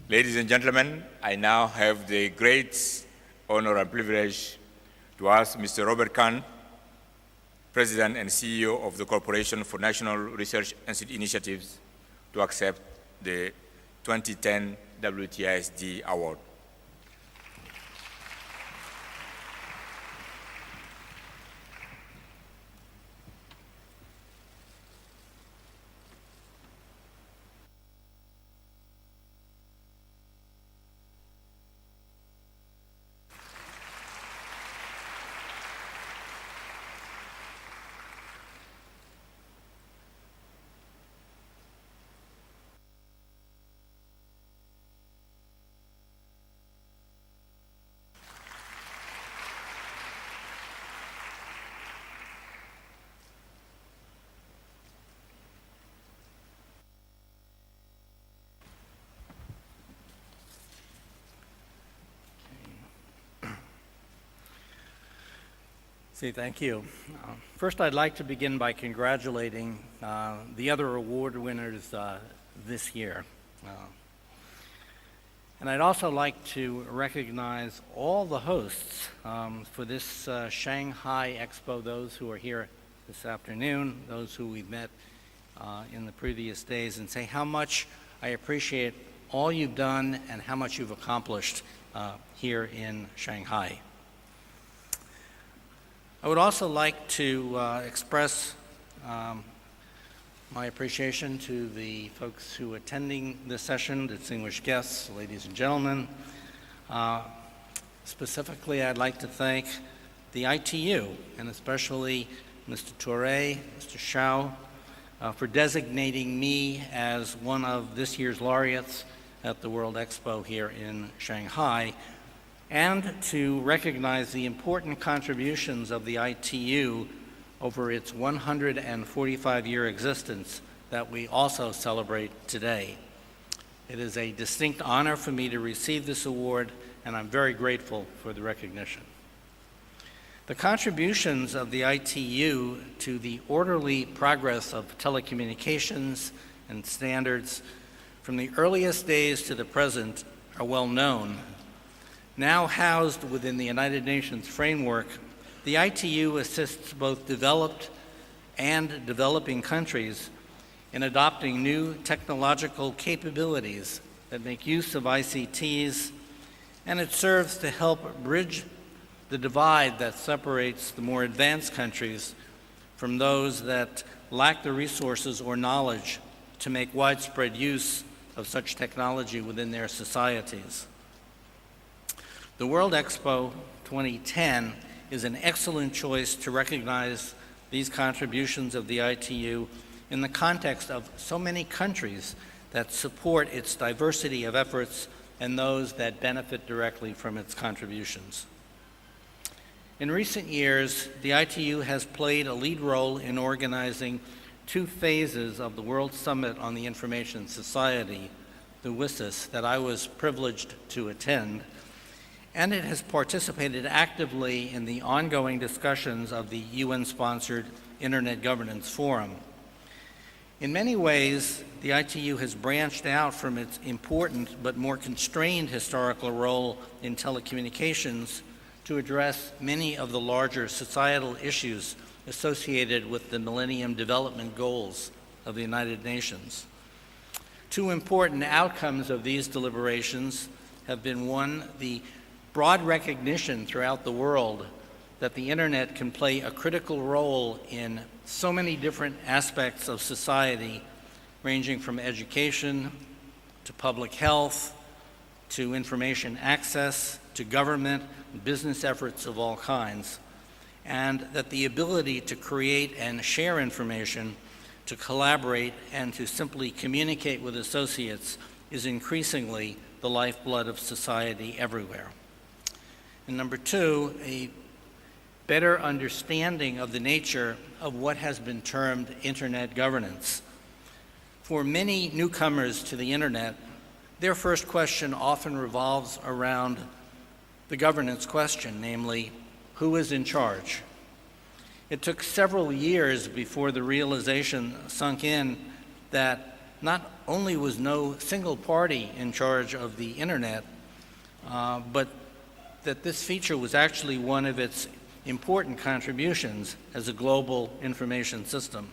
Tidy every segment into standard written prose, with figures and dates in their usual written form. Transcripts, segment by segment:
Ladies and gentlemen, I now have the great honor and privilege to ask Mr. Robert Kahn, President and CEO of the Corporation for National Research Initiatives, to accept the 2010 WTISD Award. Thank you. First, I'd like to begin by congratulating the other award winners this year. And I'd also like to recognize all the hosts for this Shanghai Expo, those who are here this afternoon, those who we've met in the previous days, and say how much I appreciate all you've done and how much you've accomplished here in Shanghai. I would also like to express my appreciation to the folks who are attending this session, distinguished guests, ladies and gentlemen. Specifically, I'd like to thank the ITU, and especially Mr. Touré, Mr. Shao, for designating me as one of this year's laureates at the World Expo here in Shanghai, and to recognize the important contributions of the ITU over its 145-year existence that we also celebrate today. It is a distinct honor for me to receive this award, and I'm very grateful for the recognition. The contributions of the ITU to the orderly progress of telecommunications and standards from the earliest days to the present are well known. Now housed within the United Nations framework, the ITU assists both developed and developing countries in adopting new technological capabilities that make use of ICTs, and it serves to help bridge the divide that separates the more advanced countries from those that lack the resources or knowledge to make widespread use of such technology within their societies. The World Expo 2010 is an excellent choice to recognize these contributions of the ITU in the context of so many countries that support its diversity of efforts and those that benefit directly from its contributions. In recent years, the ITU has played a lead role in organizing two phases of the World Summit on the Information Society, the WTISD, that I was privileged to attend, and it has participated actively in the ongoing discussions of the UN-sponsored Internet Governance Forum. In many ways, the ITU has branched out from its important but more constrained historical role in telecommunications to address many of the larger societal issues associated with the Millennium Development Goals of the United Nations. Two important outcomes of these deliberations have been, one, the broad recognition throughout the world that the internet can play a critical role in so many different aspects of society, ranging from education to public health to information access to government and business efforts of all kinds, and that the ability to create and share information, to collaborate, and to simply communicate with associates is increasingly the lifeblood of society everywhere. And number two, a better understanding of the nature of what has been termed internet governance. For many newcomers to the internet, their first question often revolves around the governance question, namely, who is in charge? It took several years before the realization sunk in that not only was no single party in charge of the Internet, but that this feature was actually one of its important contributions as a global information system.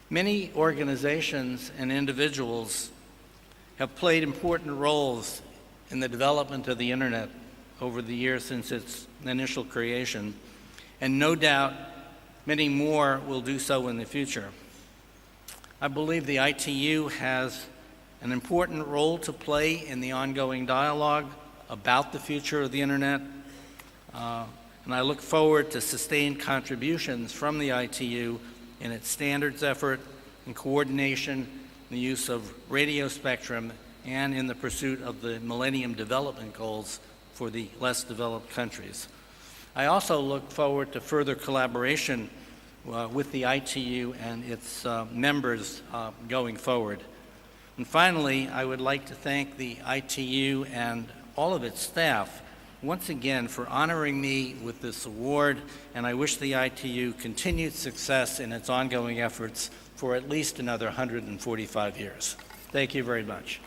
Many organizations and individuals have played important roles in the development of the Internet over the years since its initial creation, and no doubt many more will do so in the future. I believe the ITU has an important role to play in the ongoing dialogue about the future of the Internet, and I look forward to sustained contributions from the ITU in its standards effort, in coordination, in the use of radio spectrum, and in the pursuit of the Millennium Development Goals for the less developed countries. I also look forward to further collaboration with the ITU and its members going forward. And finally, I would like to thank the ITU and all of its staff once again for honoring me with this award, and I wish the ITU continued success in its ongoing efforts for at least another 145 years. Thank you very much.